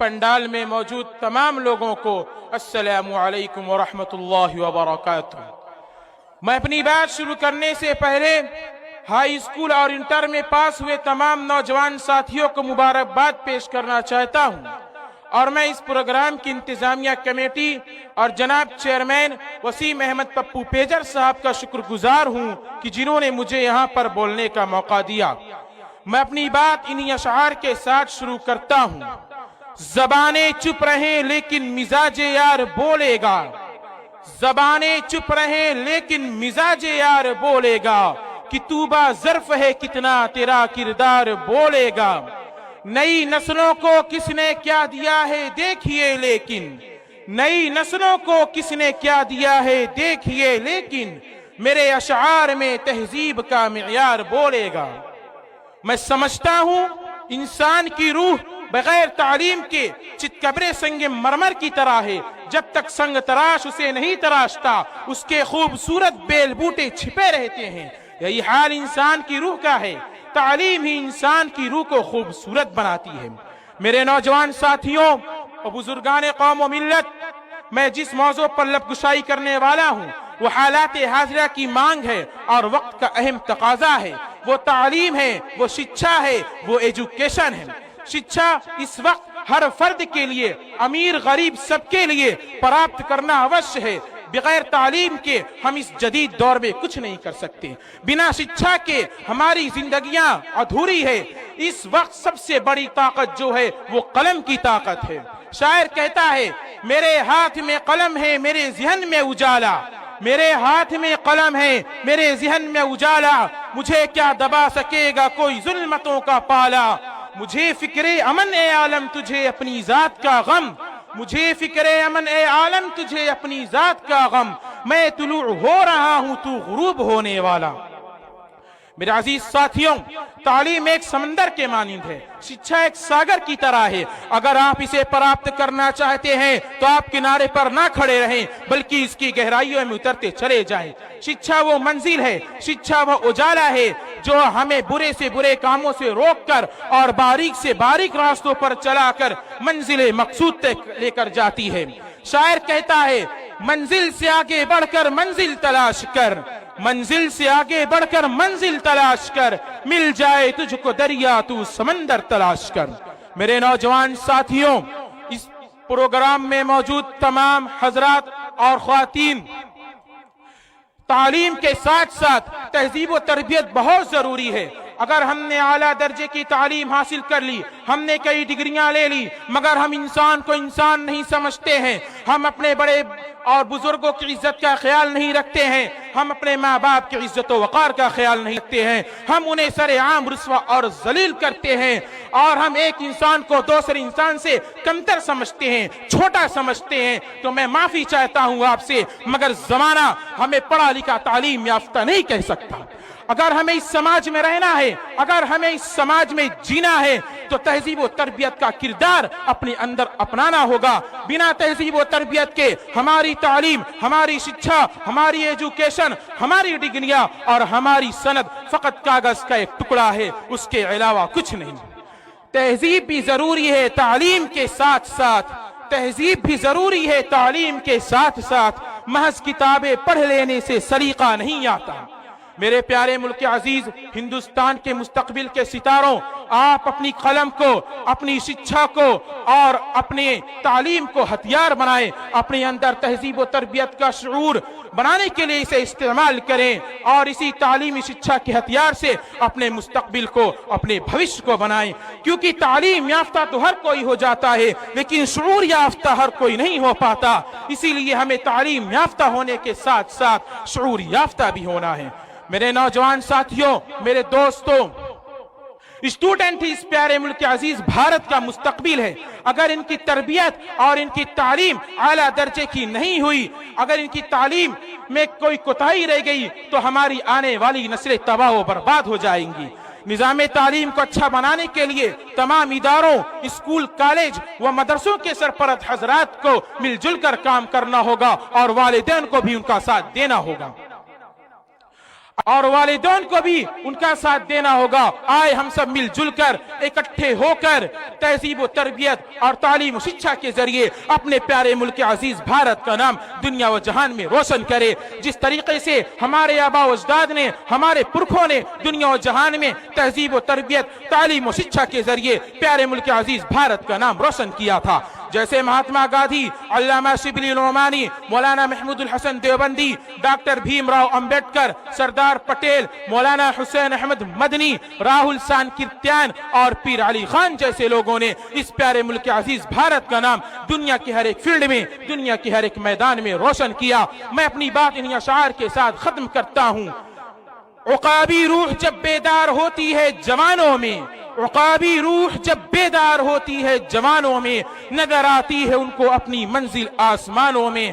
पंडाल में मौजूद तमाम लोगों को अस्सलामु अलैकुम व रहमतुल्लाहि व बरकातुहू। मैं अपनी बात शुरू करने से पहले हाई स्कूल और इंटर में पास हुए तमाम नौजवान साथियों को मुबारकबाद पेश करना चाहता हूं और मैं इस प्रोग्राम की इंतजामिया कमेटी और जनाब चेयरमैन वसीम अहमद पप्पू पेजर साहब का शुक्रगुजार हूं कि जिन्होंने मुझे यहां पर बोलने का मौका दिया। मैं अपनी बात इन्हीं अशआर के साथ शुरू करता हूं। ज़बानें चुप रहें लेकिन मिजाजे यार बोलेगा, ज़बानें चुप रहें लेकिन मिजाजे यार बोलेगा, कि तूबा ज़र्फ है कितना तेरा किरदार बोलेगा। नई नस्लों को किसने क्या दिया है देखिए लेकिन, नई नस्लों को किसने क्या दिया है देखिए लेकिन, मेरे अशआर में तहजीब का मियार बोलेगा। मैं समझता हूं इंसान की रूह बगैर तालीम के चितकबरे संगे मरमर की तरह है। जब तक संग तराश उसे नहीं तराशता उसके खूबसूरत बेल बूटे छिपे रहते हैं। यही हाल इंसान की रूह का है। तालीम ही इंसान की रूह को खूबसूरत बनाती है। मेरे नौजवान साथियों और बुजुर्गान कौम व मिल्लत, मैं जिस मौजू पर लबगुशाई करने वाला हूँ वो हालात हाजिरा की मांग है और वक्त का अहम तकाजा है। वो तालीम है, वो शिक्षा है, वो एजुकेशन है। शिक्षा इस वक्त हर फर्द के लिए, अमीर गरीब सबके लिए प्राप्त करना अवश्य है। बगैर तालीम के हम इस जदीद दौर में कुछ नहीं कर सकते। बिना शिक्षा के हमारी जिंदगियां अधूरी है। इस वक्त सबसे बड़ी ताकत जो है वो कलम की ताकत है। शायर कहता है, मेरे हाथ में कलम है मेरे ज़हन में उजाला, मेरे हाथ में कलम है मेरे ज़हन में उजाला, मुझे क्या दबा सकेगा कोई जुल्मतों का पाला। मुझे फिक्रे अमन ए आलम तुझे अपनी जात का गम, मुझे फिक्रे अमन ए आलम तुझे अपनी जात का गम, मैं तुलू हो रहा हूं तू गुरूब होने वाला। मेरे अजीज साथियों, तालीम एक समंदर के मानिंद है, शिक्षा एक सागर की तरह है। अगर आप इसे प्राप्त करना चाहते हैं तो आप किनारे पर ना खड़े रहें बल्कि इसकी गहराइयों में उतरते चले जाएं। शिक्षा वो मंजिल है, शिक्षा वो उजाला है जो हमें बुरे से बुरे कामों से रोककर और बारीक से बारीक रास्तों पर चलाकर मंजिल मकसूद तक लेकर जाती है। शायर कहता है, मंजिल से आगे बढ़कर मंजिल तलाश कर, मंजिल से आगे बढ़कर मंजिल तलाश कर, मिल जाए तुझको दरिया तू समंदर तलाश कर। मेरे नौजवान साथियों, इस प्रोग्राम में मौजूद तमाम हजरात और ख्वातीन, तालीम के साथ साथ तहजीब व तरबियत बहुत जरूरी है। अगर हमने आला दर्जे की तालीम हासिल कर ली, हमने कई डिग्रियां ले ली, मगर हम इंसान को इंसान नहीं समझते हैं, हम अपने बड़े और बुजुर्गों की इज्जत का ख्याल नहीं रखते हैं, हम अपने माँ बाप की इज्जत व वक़ार का ख्याल नहीं रखते हैं, हम उन्हें सरेआम रुस्वा और जलील करते हैं और हम एक इंसान को दूसरे इंसान से कमतर समझते हैं, छोटा समझते हैं, तो मैं माफी चाहता हूँ आपसे, मगर जमाना हमें पढ़ा लिखा तालीम याफ्ता नहीं कह सकता। अगर हमें इस समाज में रहना है, अगर हमें इस समाज में जीना है तो तहजीब व तरबियत का किरदार अपने अंदर अपनाना होगा। बिना तहजीब व तरबियत के हमारी तालीम, हमारी शिक्षा, हमारी एजुकेशन, हमारी डिग्रियां और हमारी सनद फकत कागज का एक टुकड़ा है, उसके अलावा कुछ नहीं। तहजीब भी जरूरी है तालीम के साथ साथ, तहजीब भी जरूरी है तालीम के साथ साथ। महज किताबें पढ़ लेने से सलीका नहीं आता। मेरे प्यारे मुल्क अजीज, हिंदुस्तान के मुस्तकबिल के सितारों, आप अपनी कलम को, अपनी शिक्षा को और अपने तालीम को हथियार बनाएं। अपने अंदर तहजीब व तरबियत का शऊर बनाने के लिए इसे इस्तेमाल करें और इसी तालीमी शिक्षा के हथियार से अपने मुस्तकबिल को, अपने भविष्य को बनाएं। क्योंकि तालीम याफ्ता तो हर कोई हो जाता है लेकिन शऊर याफ्ता हर कोई नहीं हो पाता। इसीलिए हमें तालीम याफ्ता होने के साथ साथ शऊर याफ्ता भी होना है। मेरे नौजवान साथियों, मेरे दोस्तों, स्टूडेंट ही इस प्यारे मुल्क अजीज भारत का मुस्तकबिल है। अगर इनकी तरबियत और इनकी तालीम आला दर्जे की नहीं हुई, अगर इनकी तालीम में कोई कोताही रह गई तो हमारी आने वाली नस्लें तबाह व बर्बाद हो जाएंगी। निज़ाम तालीम को अच्छा बनाने के लिए तमाम इदारों, स्कूल, कॉलेज व मदरसों के सरपरस्त हजरात को मिलजुल कर काम करना होगा और वालिदैन को भी उनका साथ देना होगा। اور والدین کو بھی ان کا ساتھ دینا ہوگا. آئے ہم سب مل جل کر اکٹھے ہو کر تہذیب و تربیت اور تعلیم و شکشا کے ذریعے اپنے پیارے ملک عزیز بھارت کا نام دنیا و جہان میں روشن کرے. جس طریقے سے ہمارے آبا و اجداد نے، ہمارے پرکھوں نے دنیا و جہان میں تہذیب و تربیت، تعلیم و شکشا کے ذریعے پیارے ملک عزیز بھارت کا نام روشن کیا تھا. جیسے مہاتما گاندھی، علامہ شبلی نعمانی، مولانا محمود الحسن دیوبندی، ڈاکٹر بھیم راؤ امبیڈکر، سردار پٹیل، مولانا حسین احمد مدنی، راہل سانکرتیان اور پیر علی خان جیسے لوگوں نے اس پیارے ملک عزیز بھارت کا نام دنیا کے ہر ایک فیلڈ میں، دنیا کے ہر ایک میدان میں روشن کیا. میں اپنی بات انہی اشعار کے ساتھ ختم کرتا ہوں. عقابی روح جب بیدار ہوتی ہے جوانوں میں، عقابی روح جب بیدار ہوتی ہے جوانوں میں، نظر آتی ہے ان کو اپنی منزل آسمانوں میں.